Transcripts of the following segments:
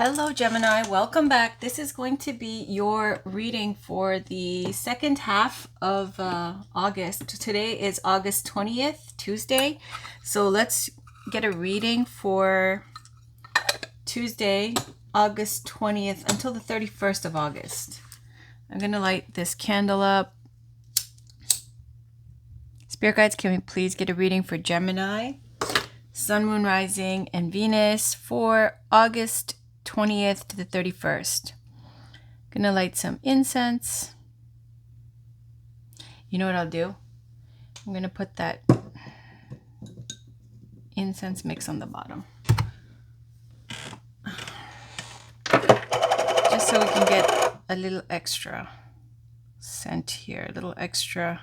Hello, Gemini. Welcome back. This is going to be your reading for the second half of August. Today is August 20th, Tuesday. So let's get a reading for Tuesday, August 20th until the 31st of August. I'm going to light this candle up. Spirit guides, can we please get a reading for Gemini, Sun, Moon, Rising, and Venus for August 20th to the 31st. Gonna light some incense. You know what I'll do? I'm gonna put that incense mix on the bottom. Just so we can get a little extra scent here, a little extra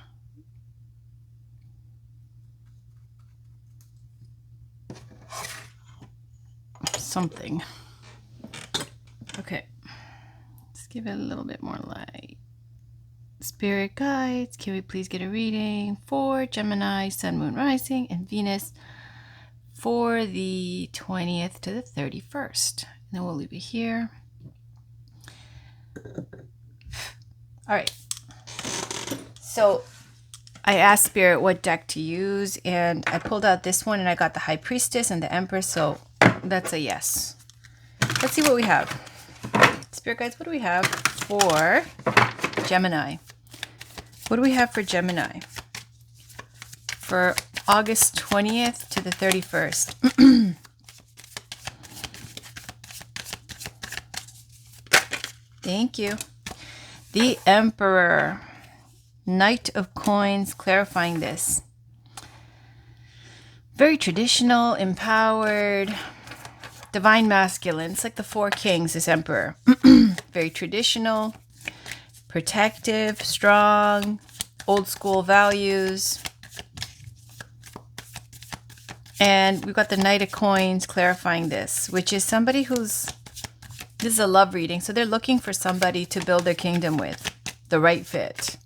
something. Okay, let's give it a little bit more light. Spirit guides, can we please get a reading for Gemini, Sun, Moon, Rising, and Venus for the 20th to the 31st. And then we'll leave it here. All right. So I asked Spirit what deck to use, and I pulled out this one, and I got the High Priestess and the Empress, so that's a yes. Let's see what we have. Spirit guides, what do we have for Gemini? What do we have for Gemini for August 20th to the 31st? Thank you. The Emperor. Knight of Coins, clarifying this. Very traditional, empowered, divine masculine. It's like the Four Kings, this Emperor. Very traditional, protective, strong, old school values. And we've got the Knight of Coins clarifying this, which is somebody who's, this is a love reading, so they're looking for somebody to build their kingdom with, the right fit,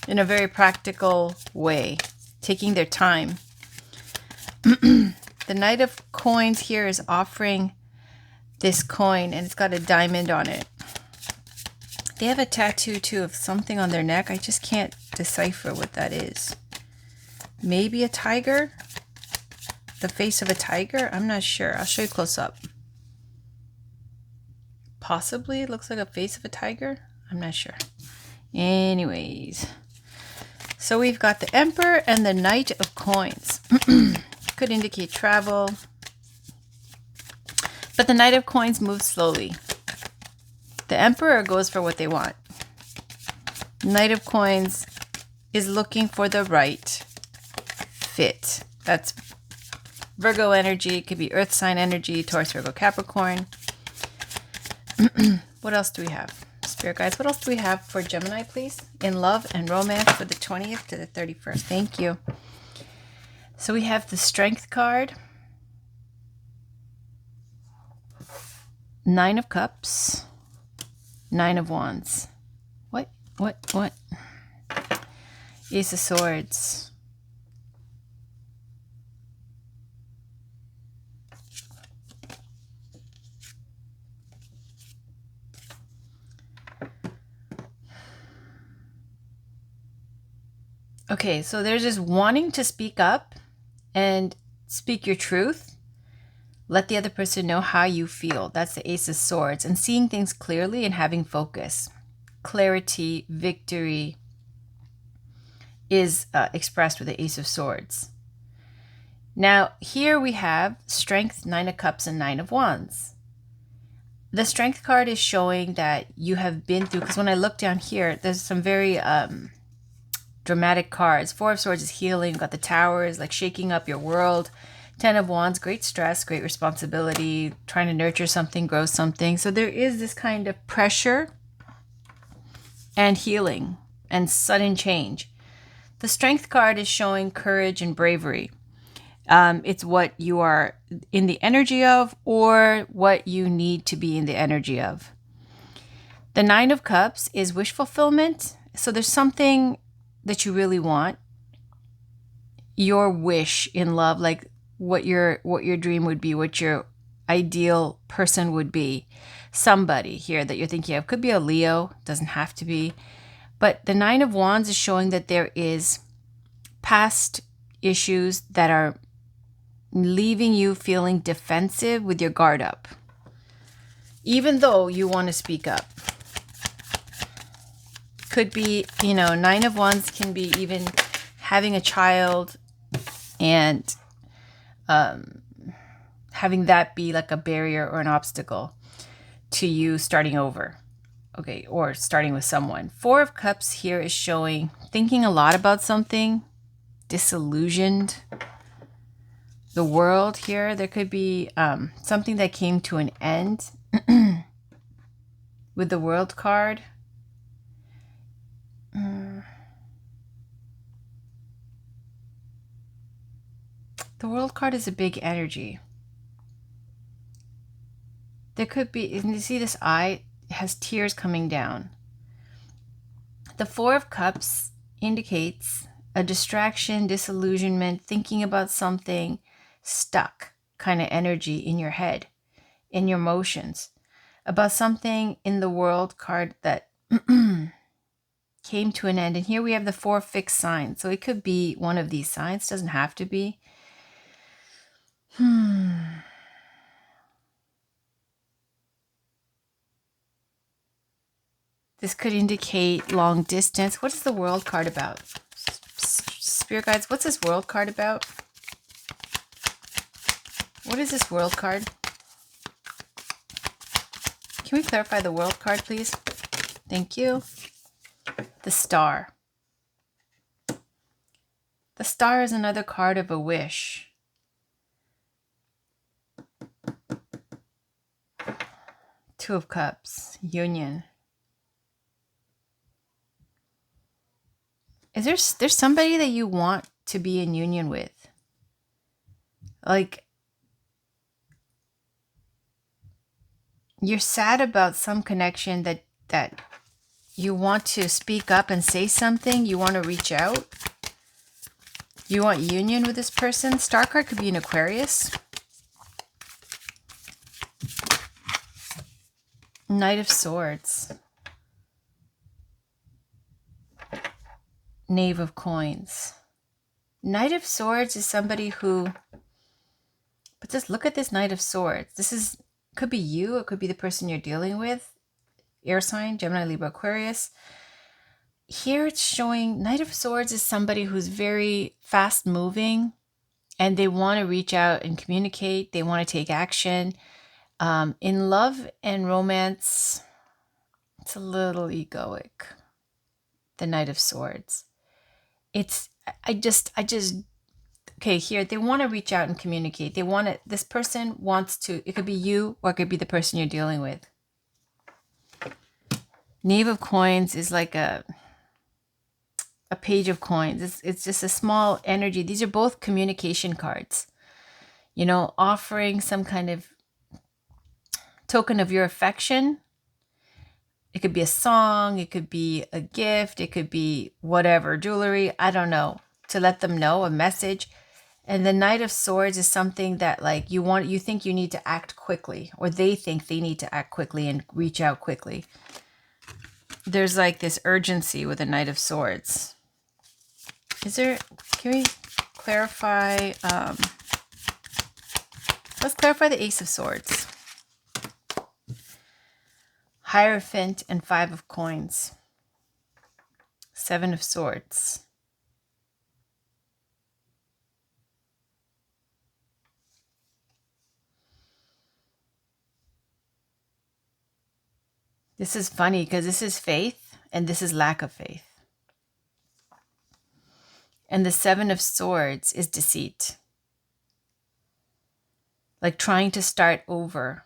in a very practical way, taking their time. The Knight of Coins here is offering this coin, and it's got a diamond on it. They have a tattoo too of something on their neck. I just can't decipher what that is. Maybe a tiger? The face of a tiger? I'm not sure. I'll show you close up. Possibly it looks like a face of a tiger. I'm not sure. Anyways. So we've got the Emperor and the Knight of Coins. Could indicate travel. But the Knight of Coins moves slowly. The Emperor goes for what they want. Knight of Coins is looking for the right fit. That's Virgo energy. It could be Earth sign energy, Taurus, Virgo, Capricorn. What else do we have? Spirit guides, what else do we have for Gemini, please? In love and romance for the 20th to the 31st. Thank you. So we have the Strength card. Nine of Cups. Nine of Wands. What? Ace of Swords. Okay, so there's just wanting to speak up and speak your truth. Let the other person know how you feel. That's the Ace of Swords. And seeing things clearly and having focus. Clarity, victory is expressed with the Ace of Swords. Now, here we have Strength, Nine of Cups, and Nine of Wands. The Strength card is showing that you have been through, because when I look down here, there's some very dramatic cards. Four of Swords is healing. We've got the Towers, like shaking up your world. Ten of Wands, great stress, great responsibility, trying to nurture something, grow something. So there is this kind of pressure and healing and sudden change. The Strength card is showing courage and bravery. It's what you are in the energy of or what you need to be in the energy of. The Nine of Cups is wish fulfillment. So there's something that you really want, your wish in love, like what your dream would be, what your ideal person would be. Somebody here that you're thinking of. Could be a Leo, doesn't have to be. But the Nine of Wands is showing that there is past issues that are leaving you feeling defensive with your guard up, even though you want to speak up. Could be, Nine of Wands can be even having a child and having that be like a barrier or an obstacle to you starting over. Okay, or starting with someone. Four of Cups here is showing thinking a lot about something, disillusioned. The World here, there could be something that came to an end with the World card. The World card is a big energy. There could be, you see this eye has tears coming down. The Four of Cups indicates a distraction, disillusionment, thinking about something, stuck kind of energy in your head, in your emotions, about something in the World card that came to an end. And here we have the four fixed signs. So it could be one of these signs, doesn't have to be. This could indicate long distance. What is the World card about? Spirit guides, what's this World card about? What is this World card? Can we clarify the World card, please? Thank you. The Star. The Star is another card of a wish. Two of Cups, union. Is there's somebody that you want to be in union with? Like, you're sad about some connection that you want to speak up and say something. You want to reach out. You want union with this person. Star card could be an Aquarius. Knight of Swords. Knave of Coins. Knight of Swords is somebody who, but just look at this Knight of Swords. This could be you. It could be the person you're dealing with. Air sign, Gemini, Libra, Aquarius. Here it's showing Knight of Swords is somebody who's very fast moving and they want to reach out and communicate. They want to take action. In love and romance, it's a little egoic. The Knight of Swords. Okay, here they want to reach out and communicate. This person wants to, it could be you or it could be the person you're dealing with. Knave of Coins is like a Page of Coins. It's just a small energy. These are both communication cards. Offering some kind of token of your affection. It could be a song, it could be a gift, it could be whatever, jewelry, I don't know, to let them know, a message. And the Knight of Swords is something that like you think you need to act quickly, or they think they need to act quickly and reach out quickly. There's like this urgency with the Knight of Swords. Can we clarify, let's clarify the Ace of Swords. Hierophant and Five of Coins. Seven of Swords. This is funny because this is faith and this is lack of faith. And the Seven of Swords is deceit. Like trying to start over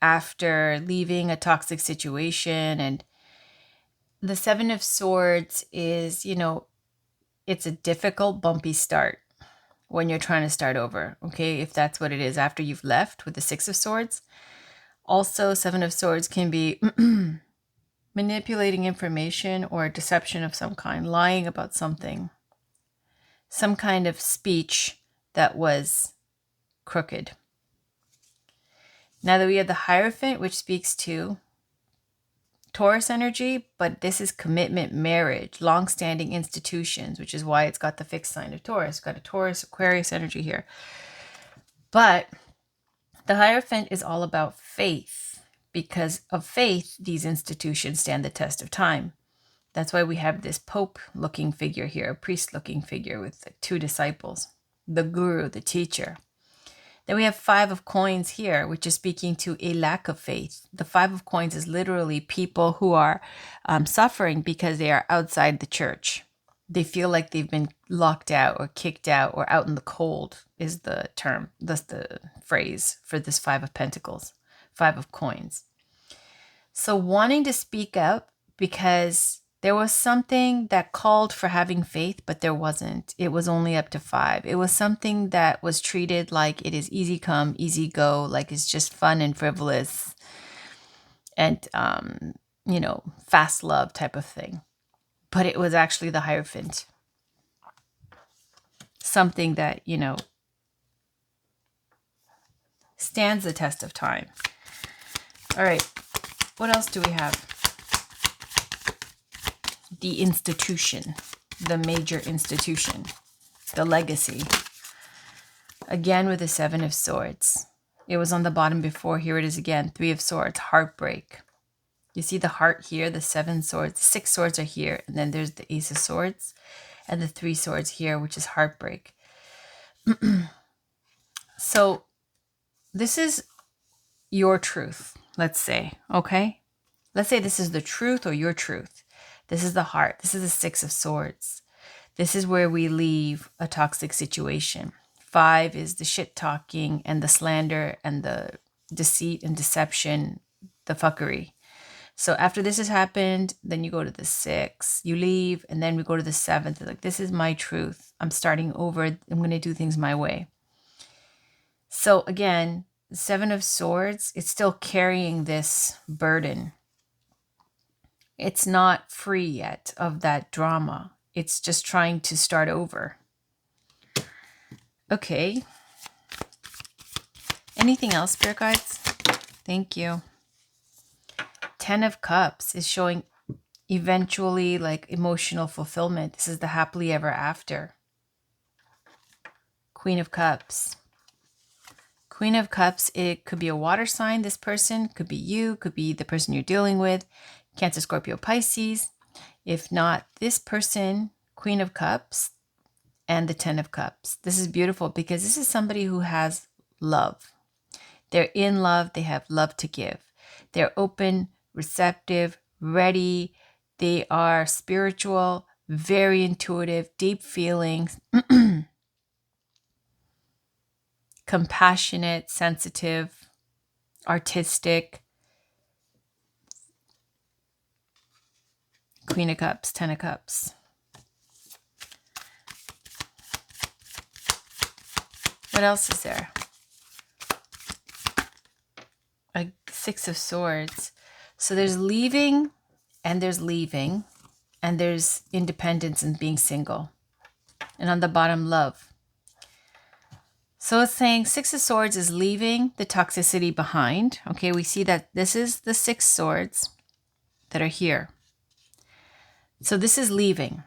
after leaving a toxic situation. And the Seven of Swords is, it's a difficult, bumpy start when you're trying to start over. Okay, if that's what it is after you've left with the Six of Swords. Also, Seven of Swords can be manipulating information or deception of some kind, lying about something, some kind of speech that was crooked. Now that we have the Hierophant, which speaks to Taurus energy, but this is commitment, marriage, long-standing institutions, which is why it's got the fixed sign of Taurus. It's got a Taurus, Aquarius energy here. But the Hierophant is all about faith. Because of faith, these institutions stand the test of time. That's why we have this Pope-looking figure here, a priest-looking figure with the 2 disciples, the guru, the teacher. Then we have 5 of coins here, which is speaking to a lack of faith. The 5 of coins is literally people who are suffering because they are outside the church. They feel like they've been locked out or kicked out or out in the cold is the term. That's the phrase for this 5 of Pentacles, 5 of coins. So wanting to speak up because there was something that called for having faith, but there wasn't. It was only up to 5. It was something that was treated like it is easy come, easy go, like it's just fun and frivolous and, fast love type of thing. But it was actually the Hierophant. Something that, stands the test of time. All right. What else do we have? The institution, the major institution, the legacy. Again with the 7 of Swords. It was on the bottom before. Here it is again. 3 of Swords, heartbreak. You see the heart here, the 7 swords, the 6 swords are here. And then there's the Ace of Swords and the 3 swords here, which is heartbreak. So this is your truth, let's say, okay? Let's say this is the truth or your truth. This is the heart. This is the 6 of Swords. This is where we leave a toxic situation. 5 is the shit talking and the slander and the deceit and deception, the fuckery. So after this has happened, then you go to the 6, you leave, and then we go to the 7th. Like, this is my truth. I'm starting over. I'm going to do things my way. So again, the 7 of Swords, it's still carrying this burden. It's not free yet of that drama. It's just trying to start over. Okay. Anything else, Spirit Guides? Thank you. 10 of Cups is showing eventually like emotional fulfillment. This is the happily ever after. Queen of Cups. Queen of Cups, it could be a water sign, this person, could be you, could be the person you're dealing with, Cancer, Scorpio, Pisces. If not, this person, Queen of Cups and the 10 of Cups. This is beautiful because this is somebody who has love. They're in love. They have love to give. They're open, receptive, ready. They are spiritual, very intuitive, deep feelings, compassionate, sensitive, artistic. Queen of Cups, 10 of Cups. What else is there? A 6 of Swords. So there's leaving and there's leaving and there's independence and being single. And on the bottom, love. So it's saying 6 of Swords is leaving the toxicity behind. Okay, we see that this is the 6 swords that are here. So this is leaving.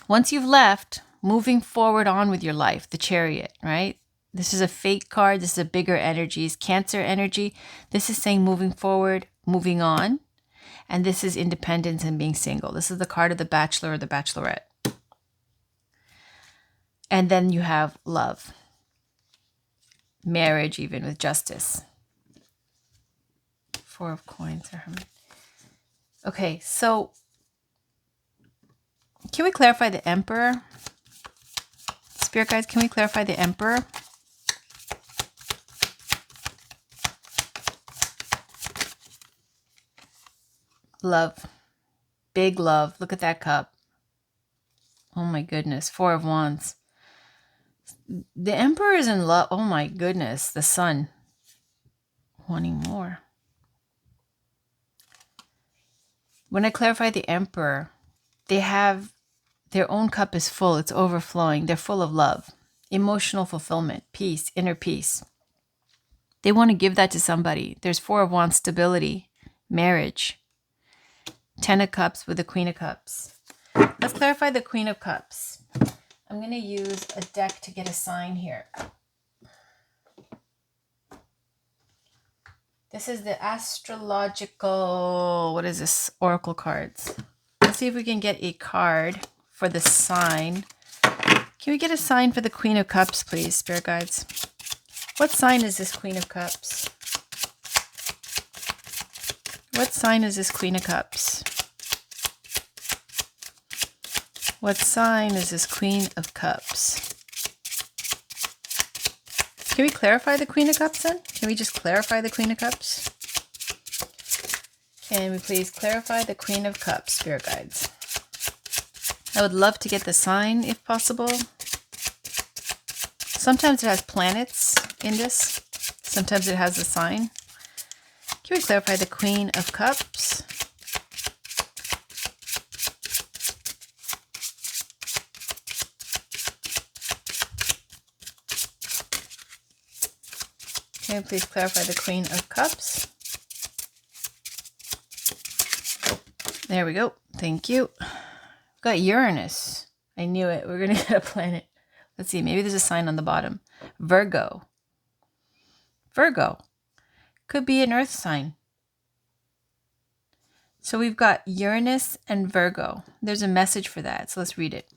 Once you've left, moving forward on with your life, the Chariot, right? This is a fate card. This is a bigger energy. It's Cancer energy. This is saying moving forward, moving on. And this is independence and being single. This is the card of the Bachelor or the Bachelorette. And then you have love. Marriage, even with justice. 4 of Coins. Okay, so can we clarify the Emperor? Spirit guides, can we clarify the Emperor? Love. Big love. Look at that cup. Oh my goodness. 4 of Wands. The Emperor is in love. Oh my goodness. The Sun. Wanting more. When I clarify the Emperor, they have their own cup is full. It's overflowing. They're full of love, emotional fulfillment, peace, inner peace. They want to give that to somebody. There's Four of Wands, stability, marriage. 10 of Cups with the Queen of Cups. Let's clarify the Queen of Cups. I'm going to use a deck to get a sign here. This is the astrological, what is this? Oracle cards. Let's see if we can get a card for the sign. Can we get a sign for the Queen of Cups, please, Spirit Guides? What sign is this Queen of Cups? What sign is this Queen of Cups? What sign is this Queen of Cups? Can we clarify the Queen of Cups then? Can we just clarify the Queen of Cups? Can we please clarify the Queen of Cups, Spirit Guides? I would love to get the sign if possible. Sometimes it has planets in this. Sometimes it has a sign. Can we clarify the Queen of Cups? Can you please clarify the Queen of Cups? There we go. Thank you. We've got Uranus. I knew it. We're going to get a planet. Let's see. Maybe there's a sign on the bottom. Virgo. Virgo. Could be an earth sign. So we've got Uranus and Virgo. There's a message for that. So let's read it.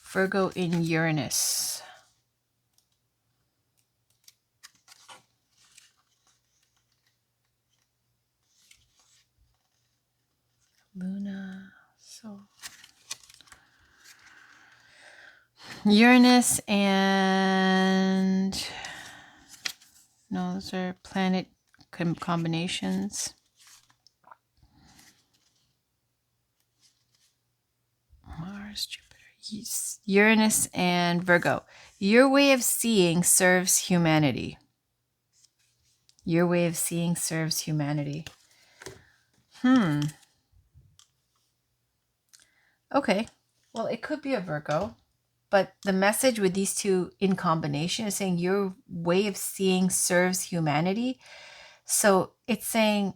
Virgo in Uranus. Luna. So Uranus and no, those are planet combinations. Mars, Jupiter. Uranus and Virgo. Your way of seeing serves humanity. Your way of seeing serves humanity. Okay. Well, it could be a Virgo, but the message with these two in combination is saying your way of seeing serves humanity. So it's saying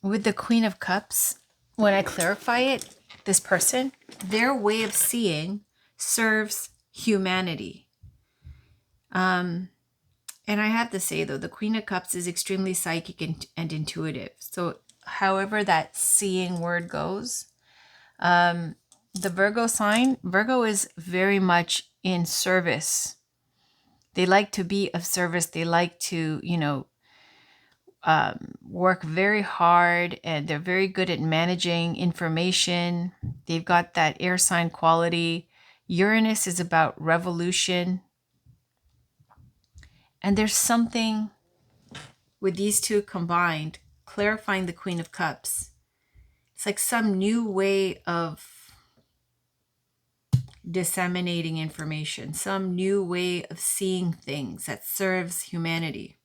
with the Queen of Cups, when I clarify it, this person, their way of seeing serves humanity. And I have to say, though, the Queen of Cups is extremely psychic and intuitive. So however that seeing word goes, the Virgo sign, Virgo is very much in service. They like to be of service. They like to, work very hard, and they're very good at managing information. They've got that air sign quality. Uranus is about revolution. And there's something with these two combined, clarifying the Queen of Cups. It's like some new way of disseminating information, some new way of seeing things that serves humanity.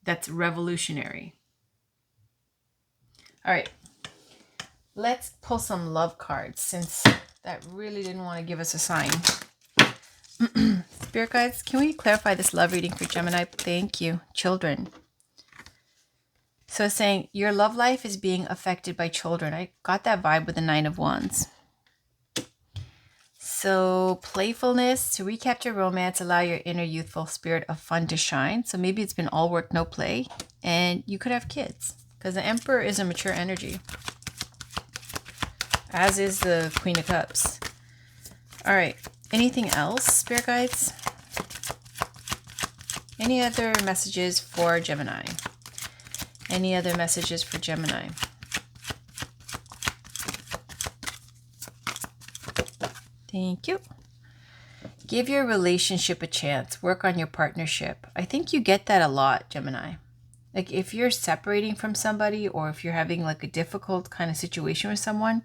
That's revolutionary. All right, let's pull some love cards since that really didn't want to give us a sign. Spirit guides, can we clarify this love reading for Gemini? Thank you. Children. So it's saying your love life is being affected by children. I got that vibe with the Nine of Wands. So playfulness, to recapture romance, allow your inner youthful spirit of fun to shine. So maybe it's been all work, no play. And you could have kids because the Emperor is a mature energy, as is the Queen of Cups. All right. Anything else, Spirit guides? Any other messages for Gemini? Any other messages for Gemini? Thank you. Give your relationship a chance. Work on your partnership. I think you get that a lot, Gemini. Like if you're separating from somebody, or if you're having like a difficult kind of situation with someone,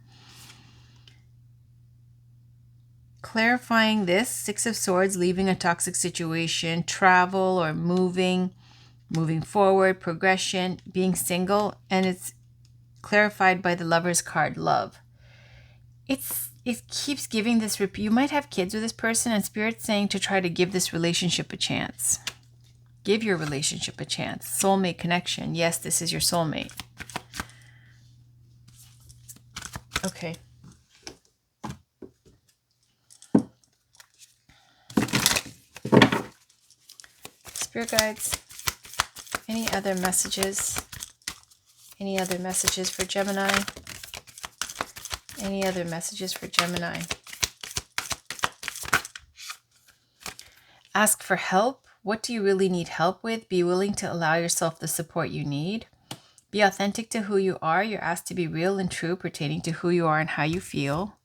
clarifying this, Six of Swords, leaving a toxic situation, travel or moving forward, progression, being single, and it's clarified by the Lover's card, love. It's it keeps giving this, you might have kids with this person, and Spirit's saying to try to give this relationship a chance. Give your relationship a chance. Soulmate connection. Yes, this is your soulmate. Okay. Spirit guides, any other messages? Any other messages for Gemini? Any other messages for Gemini? Ask for help. What do you really need help with? Be willing to allow yourself the support you need. Be authentic to who you are. You're asked to be real and true pertaining to who you are and how you feel.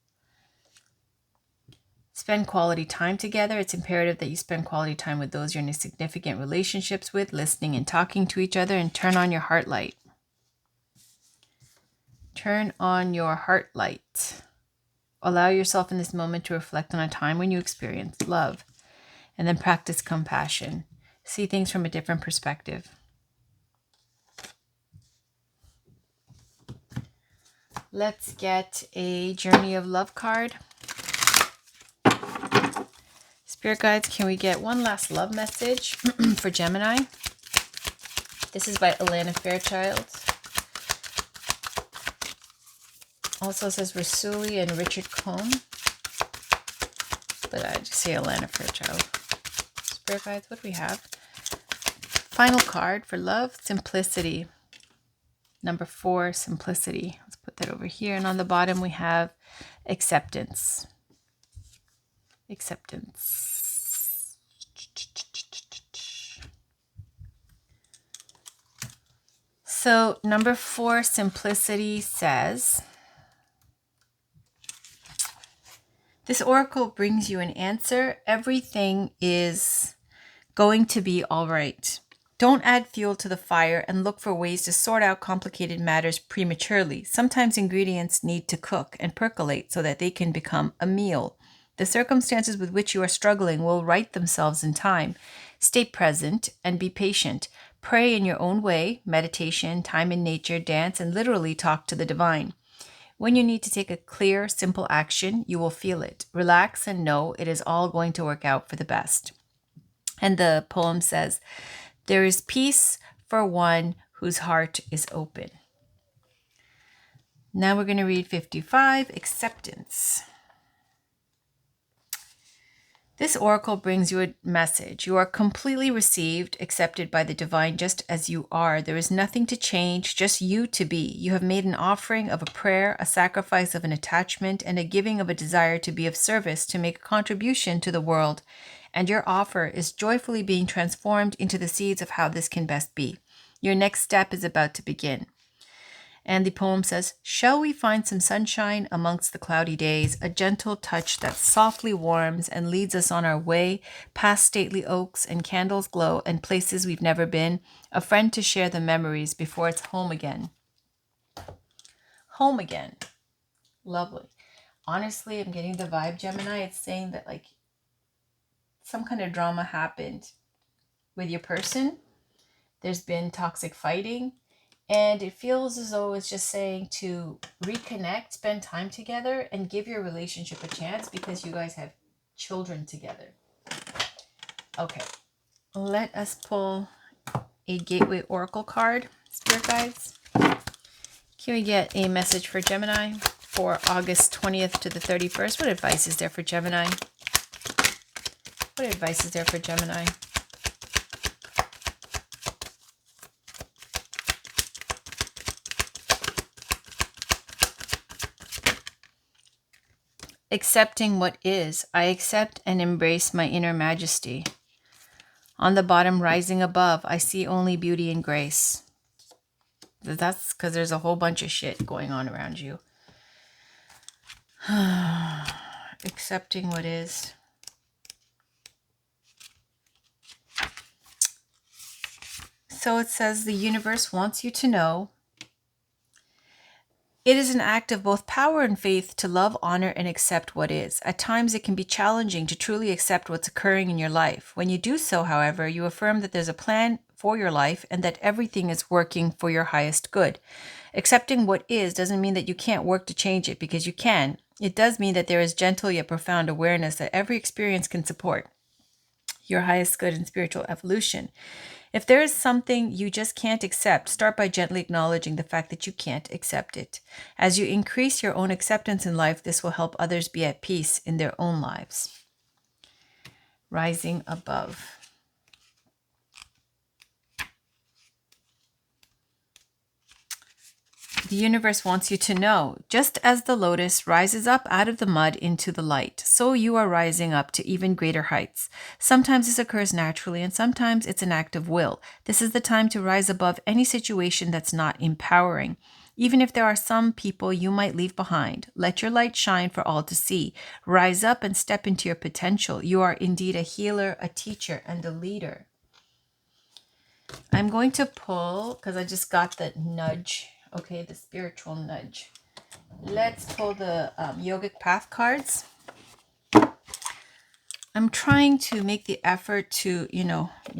Spend quality time together. It's imperative that you spend quality time with those you're in significant relationships with, listening and talking to each other, and turn on your heart light. Turn on your heart light. Allow yourself in this moment to reflect on a time when you experienced love, and then practice compassion. See things from a different perspective. Let's get a Journey of Love card. Spirit guides, can we get one last love message for Gemini? This is by Alana Fairchild. Also says Rasuli and Richard Cohn. But I just say Alana Fairchild. Spirit guides, what do we have? Final card for love, simplicity. Number 4, simplicity. Let's put that over here. And on the bottom we have acceptance. Acceptance. So number 4, simplicity, says, this oracle brings you an answer. Everything is going to be all right. Don't add fuel to the fire and look for ways to sort out complicated matters prematurely. Sometimes ingredients need to cook and percolate so that they can become a meal. The circumstances with which you are struggling will right themselves in time. Stay present and be patient. Pray in your own way, meditation, time in nature, dance, and literally talk to the divine. When you need to take a clear, simple action, you will feel it. Relax and know it is all going to work out for the best. And the poem says, there is peace for one whose heart is open. Now we're going to read 55, acceptance. This oracle brings you a message. You are completely received, accepted by the divine just as you are. There is nothing to change, just you to be. You have made an offering of a prayer, a sacrifice of an attachment, and a giving of a desire to be of service, to make a contribution to the world. And your offer is joyfully being transformed into the seeds of how this can best be. Your next step is about to begin. And the poem says, shall we find some sunshine amongst the cloudy days, a gentle touch that softly warms and leads us on our way, past stately oaks and candles glow and places we've never been, a friend to share the memories before it's home again. Home again. Lovely. Honestly, I'm getting the vibe, Gemini. It's saying that like some kind of drama happened with your person. There's been toxic fighting. And it feels as though it's just saying to reconnect, spend time together, and give your relationship a chance because you guys have children together. Okay, let us pull a Gateway Oracle card, Spirit Guides. Can we get a message for Gemini for August 20th to the 31st? What advice is there for Gemini? What advice is there for Gemini? Accepting what is. I accept and embrace my inner majesty. On the bottom, rising above, I see only beauty and grace. That's because there's a whole bunch of shit going on around you. Accepting what is. So it says the universe wants you to know it is an act of both power and faith to love, honor, and accept what is. At times, it can be challenging to truly accept what's occurring in your life. When you do so, however, you affirm that there's a plan for your life and that everything is working for your highest good. Accepting what is doesn't mean that you can't work to change it, because you can. It does mean that there is gentle yet profound awareness that every experience can support your highest good and spiritual evolution. If there is something you just can't accept, start by gently acknowledging the fact that you can't accept it. As you increase your own acceptance in life, this will help others be at peace in their own lives. Rising above. The universe wants you to know, just as the lotus rises up out of the mud into the light, so you are rising up to even greater heights. Sometimes this occurs naturally, and sometimes it's an act of will. This is the time to rise above any situation that's not empowering. Even if there are some people you might leave behind, let your light shine for all to see. Rise up and step into your potential. You are indeed a healer, a teacher, and a leader. I'm going to pull, because I just got the nudge. Okay, the spiritual nudge. Let's pull the yogic path cards. I'm trying to make the effort to,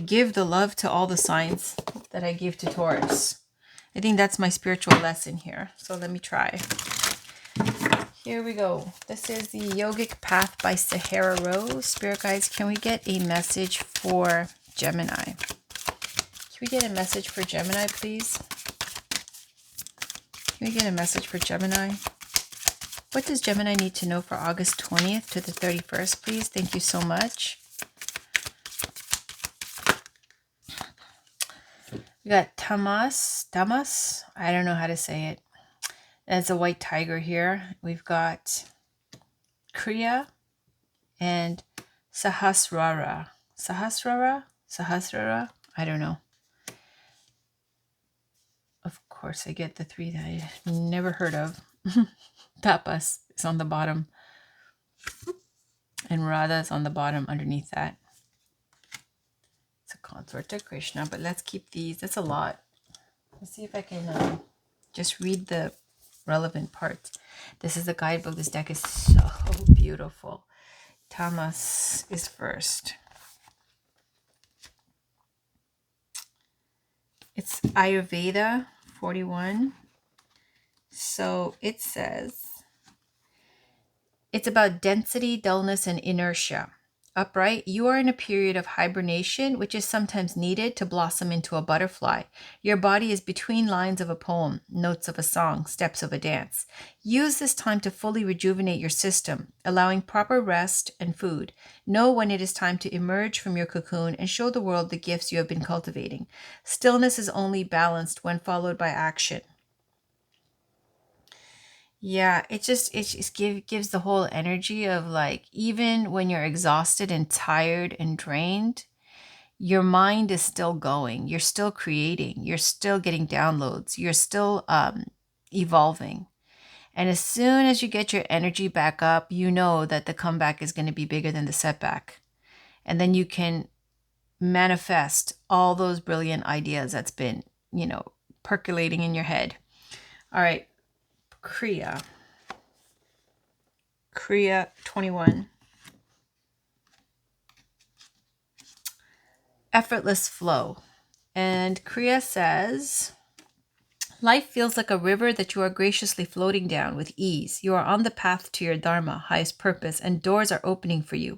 give the love to all the signs that I give to Taurus. I think that's my spiritual lesson here. So let me try. Here we go. This is the Yogic Path by Sahara Rose. Spirit guides, can we get a message for Gemini? Can we get a message for Gemini, please? Can we get a message for Gemini? What does Gemini need to know for August 20th to the 31st, please? Thank you so much. We got Tamas. I don't know how to say it. That's a white tiger here. We've got Kriya and Sahasrara. Sahasrara? I don't know. Of course, I get the three that I never heard of. Tapas is on the bottom. And Radha is on the bottom underneath that. It's a consort to Krishna, but let's keep these. That's a lot. Let's see if I can just read the relevant parts. This is the guidebook. This deck is so beautiful. Tamas is first. It's Ayurveda 41. So it says, it's about density, dullness, and inertia. Upright, you are in a period of hibernation, which is sometimes needed to blossom into a butterfly. Your body is between lines of a poem, notes of a song, steps of a dance. Use this time to fully rejuvenate your system, allowing proper rest and food. Know when it is time to emerge from your cocoon and show the world the gifts you have been cultivating. Stillness is only balanced when followed by action. Yeah, it just gives the whole energy of like, even when you're exhausted and tired and drained, your mind is still going. You're still creating. You're still getting downloads. You're still evolving. And as soon as you get your energy back up, you know that the comeback is going to be bigger than the setback. And then you can manifest all those brilliant ideas that's been, percolating in your head. All right. Kriya 21. Effortless flow. And Kriya says, life feels like a river that you are graciously floating down with ease. You are on the path to your dharma, highest purpose, and doors are opening for you.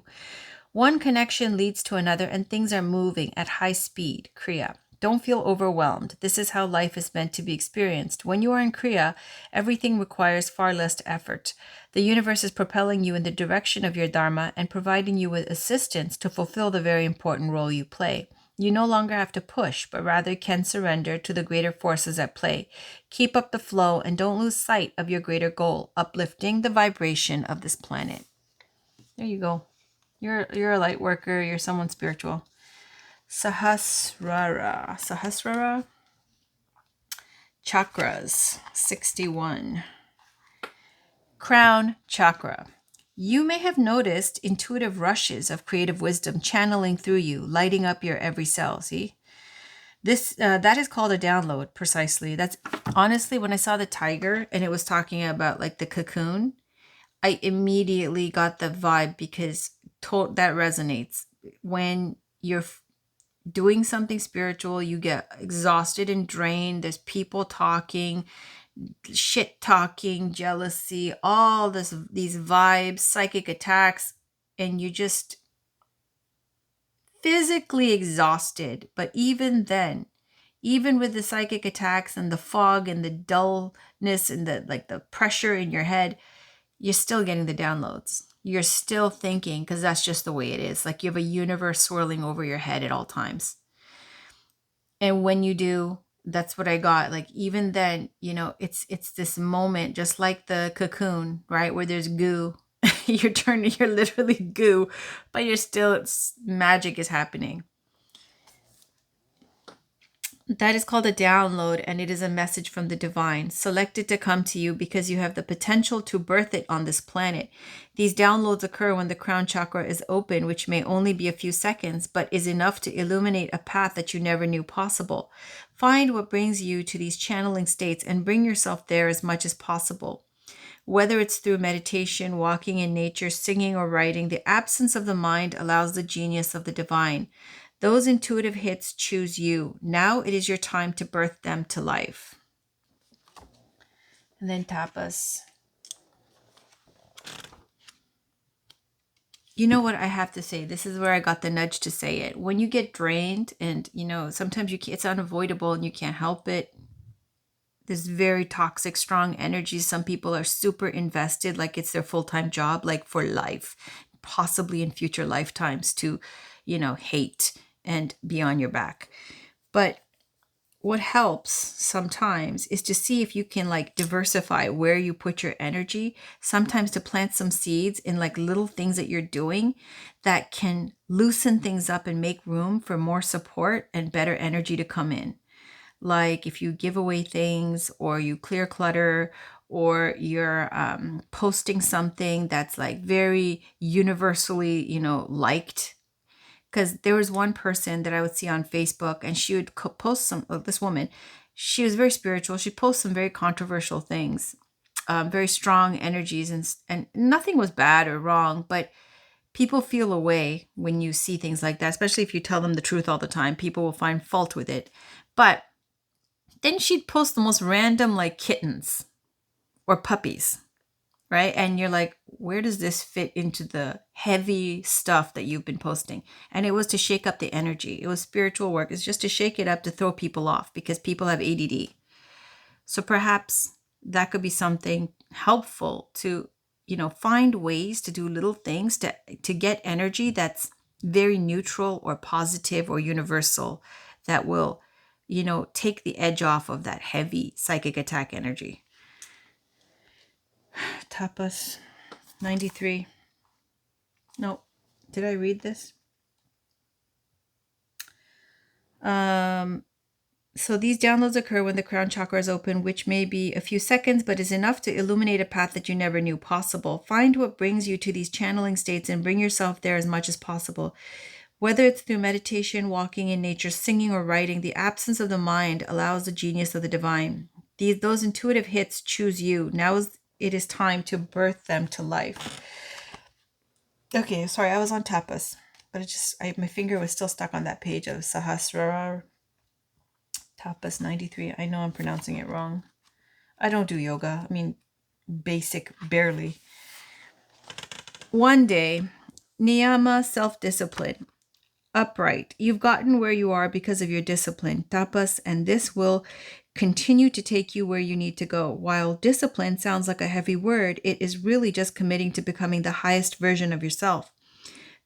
One connection leads to another and things are moving at high speed. Kriya. Don't feel overwhelmed. This is how life is meant to be experienced. When you are in Kriya, everything requires far less effort. The universe is propelling you in the direction of your dharma and providing you with assistance to fulfill the very important role you play. You no longer have to push, but rather can surrender to the greater forces at play. Keep up the flow and don't lose sight of your greater goal, uplifting the vibration of this planet. There you go. You're a light worker. You're someone spiritual. Sahasrara. Chakras, 61. Crown chakra. You may have noticed intuitive rushes of creative wisdom channeling through you, lighting up your every cell. See? That is called a download, precisely. That's honestly, when I saw the tiger and it was talking about like the cocoon, I immediately got the vibe because that resonates. When you're doing something spiritual, you get exhausted and drained. There's people talking. shit talking, jealousy, all these vibes, psychic attacks, and you just physically exhausted. But even then, even with the psychic attacks and the fog and the dullness and the pressure in your head, you're still getting the downloads. You're still thinking, because that's just the way it is. Like you have a universe swirling over your head at all times. And when you do, that's what I got. Like even then, it's this moment, just like the cocoon, right? Where there's goo. You're literally goo, but magic is happening. That is called a download, and it is a message from the divine, selected to come to you because you have the potential to birth it on this planet. These downloads occur when the crown chakra is open, which may only be a few seconds, but is enough to illuminate a path that you never knew possible. Find what brings you to these channeling states and bring yourself there as much as possible. Whether it's through meditation, walking in nature, singing, or writing, the absence of the mind allows the genius of the divine. Those intuitive hits choose you. Now it is your time to birth them to life. And then tapas. You know what I have to say? This is where I got the nudge to say it. When you get drained and, sometimes it's unavoidable and you can't help it. There's very toxic, strong energies. Some people are super invested, like it's their full-time job, like for life, possibly in future lifetimes to, hate and be on your back. But what helps sometimes is to see if you can diversify where you put your energy, sometimes to plant some seeds in little things that you're doing that can loosen things up and make room for more support and better energy to come in. Like if you give away things or you clear clutter or you're posting something that's very universally, liked. Because there was one person that I would see on Facebook and she would post this woman, she was very spiritual. She'd post some very controversial things, very strong energies, and nothing was bad or wrong, but people feel a way when you see things like that, especially if you tell them the truth all the time. People will find fault with it. But then she'd post the most random kittens or puppies, right? And you're like, where does this fit into the heavy stuff that you've been posting? And it was to shake up the energy. It was spiritual work. It's just to shake it up, to throw people off because people have ADD. So perhaps that could be something helpful to, find ways to do little things to get energy that's very neutral or positive or universal that will, take the edge off of that heavy psychic attack energy. Tapas 93. No, did I read this? So these downloads occur when the crown chakra is open, which may be a few seconds, but is enough to illuminate a path that you never knew possible. Find what brings you to these channeling states and bring yourself there as much as possible. Whether it's through meditation, walking in nature, singing, or writing, the absence of the mind allows the genius of the divine. Those intuitive hits choose you. Now it is time to birth them to life. Okay, sorry, I was on tapas, but my finger was still stuck on that page of Sahasrara. Tapas 93. I know I'm pronouncing it wrong. I don't do yoga. I mean, basic, barely. One day, niyama, self-discipline. Upright. You've gotten where you are because of your discipline, tapas, and this will continue to take you where you need to go. While discipline sounds like a heavy word, it is really just committing to becoming the highest version of yourself.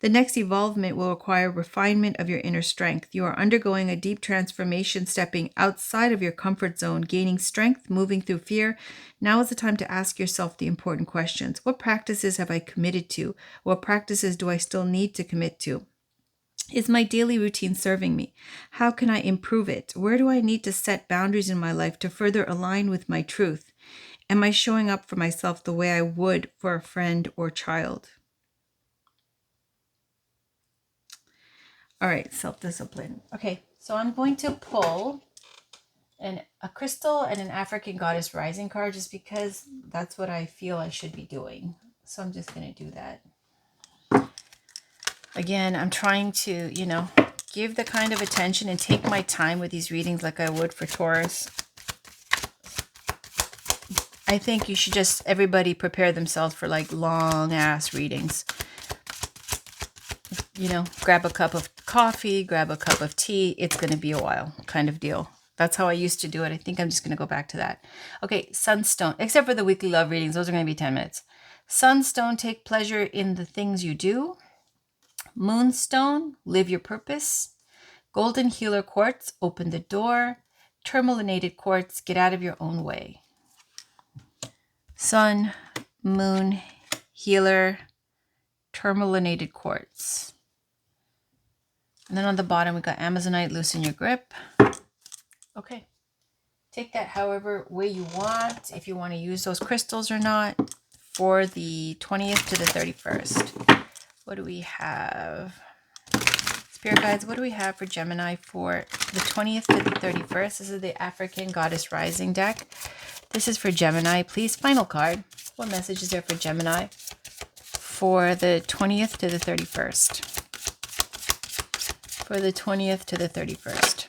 The next evolvement will require refinement of your inner strength. You are undergoing a deep transformation, stepping outside of your comfort zone, gaining strength, moving through fear. Now is the time to ask yourself the important questions. What practices have I committed to? What practices do I still need to commit to? Is my daily routine serving me? How can I improve it? Where do I need to set boundaries in my life to further align with my truth? Am I showing up for myself the way I would for a friend or child? All right, self-discipline. Okay, so I'm going to pull a crystal and an African goddess rising card just because that's what I feel I should be doing. So I'm just going to do that. Again, I'm trying to, give the kind of attention and take my time with these readings like I would for Taurus. I think you should just, everybody prepare themselves for like long ass readings. You know, grab a cup of coffee, grab a cup of tea. It's going to be a while kind of deal. That's how I used to do it. I think I'm just going to go back to that. Okay, Sunstone, except for the weekly love readings. Those are going to be 10 minutes. Sunstone, take pleasure in the things you do. Moonstone, live your purpose. Golden Healer Quartz, open the door. Tourmalinated Quartz, get out of your own way. Sun, Moon, Healer, Tourmalinated Quartz. And then on the bottom, we got Amazonite, loosen your grip. Okay. Take that however way you want, if you want to use those crystals or not, for the 20th to the 31st. What do we have? Spirit guides, what do we have for Gemini for the 20th to the 31st? This is the African Goddess Rising deck. This is for Gemini. Please, final card. What message is there for Gemini for the 20th to the 31st? For the 20th to the 31st.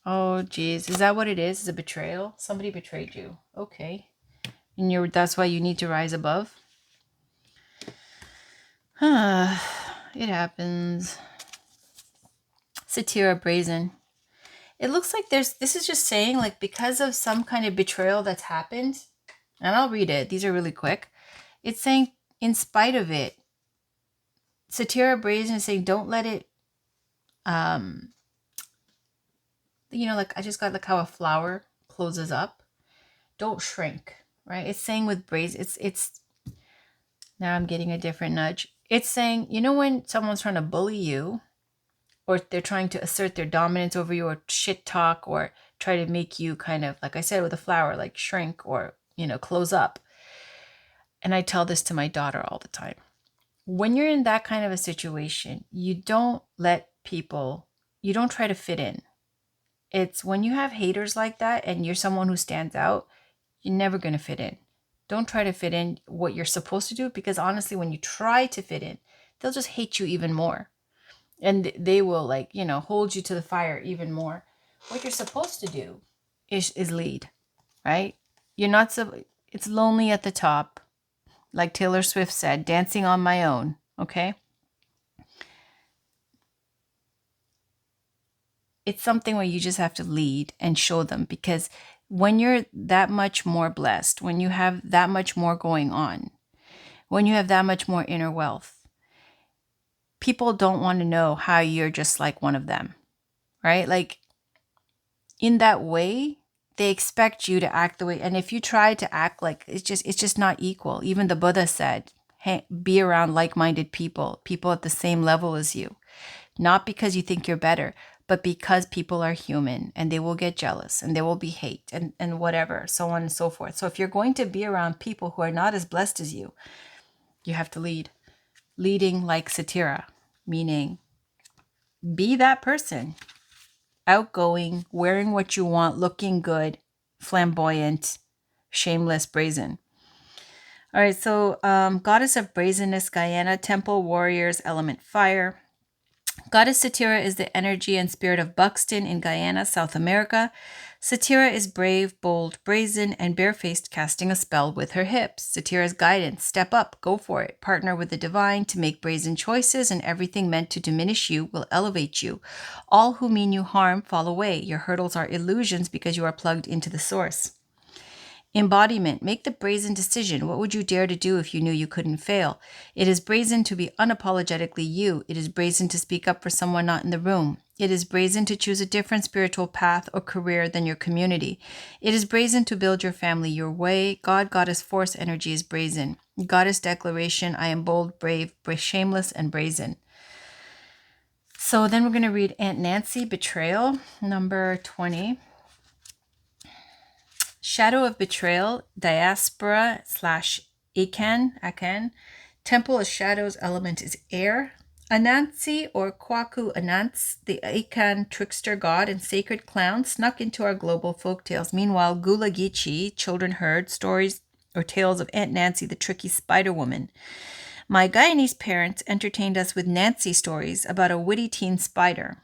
Oh, geez. Is that what it is? Is a betrayal? Somebody betrayed you. Okay. And that's why you need to rise above? It happens. Satira Brazen. It looks like this is just saying, like, because of some kind of betrayal that's happened, and I'll read it. These are really quick. It's saying, in spite of it, Satira Brazen is saying, don't let it, you know, like I just got like how a flower closes up. Don't shrink, right? It's saying with Brazen, it's, now I'm getting a different nudge. It's saying, you know, when someone's trying to bully you, or they're trying to assert their dominance over you, or shit talk, or try to make you kind of, like I said with a flower, like shrink or, you know, close up. And I tell this to my daughter all the time. When you're in that kind of a situation, you don't let people, you don't try to fit in. It's when you have haters like that and you're someone who stands out, you're never going to fit in. Don't try to fit in what you're supposed to do, because honestly, when you try to fit in, they'll just hate you even more. And they will, like, you know, hold you to the fire even more. What you're supposed to do is lead, right? You're not so, it's lonely at the top. Like Taylor Swift said, dancing on my own, okay? It's something where you just have to lead and show them, because when you're that much more blessed, when you have that much more going on, when you have that much more inner wealth, people don't want to know how you're just like one of them, right? Like, in that way, they expect you to act the way. And if you try to act like, it's just not equal. Even the Buddha said, hey, be around like-minded people at the same level as you. Not because you think you're better, but because people are human and they will get jealous and there will be hate and whatever, so on and so forth. So if you're going to be around people who are not as blessed as you, you have to lead. Leading like Satira, meaning be that person. Outgoing, wearing what you want, looking good, flamboyant, shameless, brazen. All right, so Goddess of Brazenness, Guyana, Temple, Warriors, Element Fire. Goddess Satira is the energy and spirit of Buxton in Guyana, South America. Satira is brave, bold, brazen, and barefaced, casting a spell with her hips. Satira's guidance: step up, go for it, partner with the divine to make brazen choices, and everything meant to diminish you will elevate you. All who mean you harm fall away. Your hurdles are illusions because you are plugged into the source. Embodiment: make the brazen decision. What would you dare to do if you knew you couldn't fail? It is brazen to be unapologetically you. It is brazen to speak up for someone not in the room. It is brazen to choose a different spiritual path or career than your community. It is brazen to build your family your way. God, Goddess, Force energy is brazen. Goddess declaration: I am bold, brave, shameless, and brazen. So then we're going to read Aunt Nancy, Betrayal, number 20. Shadow of Betrayal, Diaspora / Akan. Temple of Shadows, element is air. Anansi or Kwaku Anants, the Akan trickster god and sacred clown, snuck into our global folktales. Meanwhile, Gula Geechee, children heard stories or tales of Aunt Nancy, the tricky Spider Woman. My Guyanese parents entertained us with Nancy stories about a witty teen spider.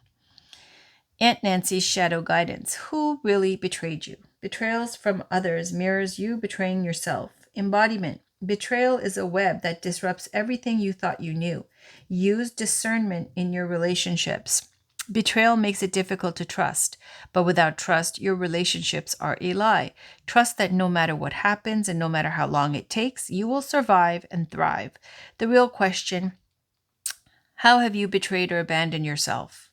Aunt Nancy's shadow guidance. Who really betrayed you? Betrayals from others mirrors you betraying yourself. Embodiment. Betrayal is a web that disrupts everything you thought you knew. Use discernment in your relationships. Betrayal makes it difficult to trust, but without trust, your relationships are a lie. Trust that no matter what happens and no matter how long it takes, you will survive and thrive. The real question: how have you betrayed or abandoned yourself?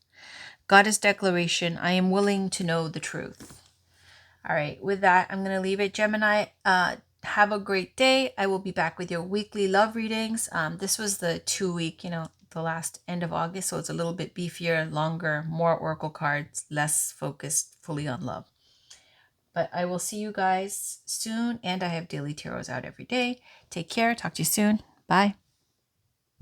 Goddess declaration: I am willing to know the truth. All right, with that, I'm going to leave it. Gemini, have a great day. I will be back with your weekly love readings. This was the 2 week, the last end of August, so it's a little bit beefier, longer, more oracle cards, less focused fully on love. But I will see you guys soon, and I have daily tarots out every day. Take care. Talk to you soon. Bye.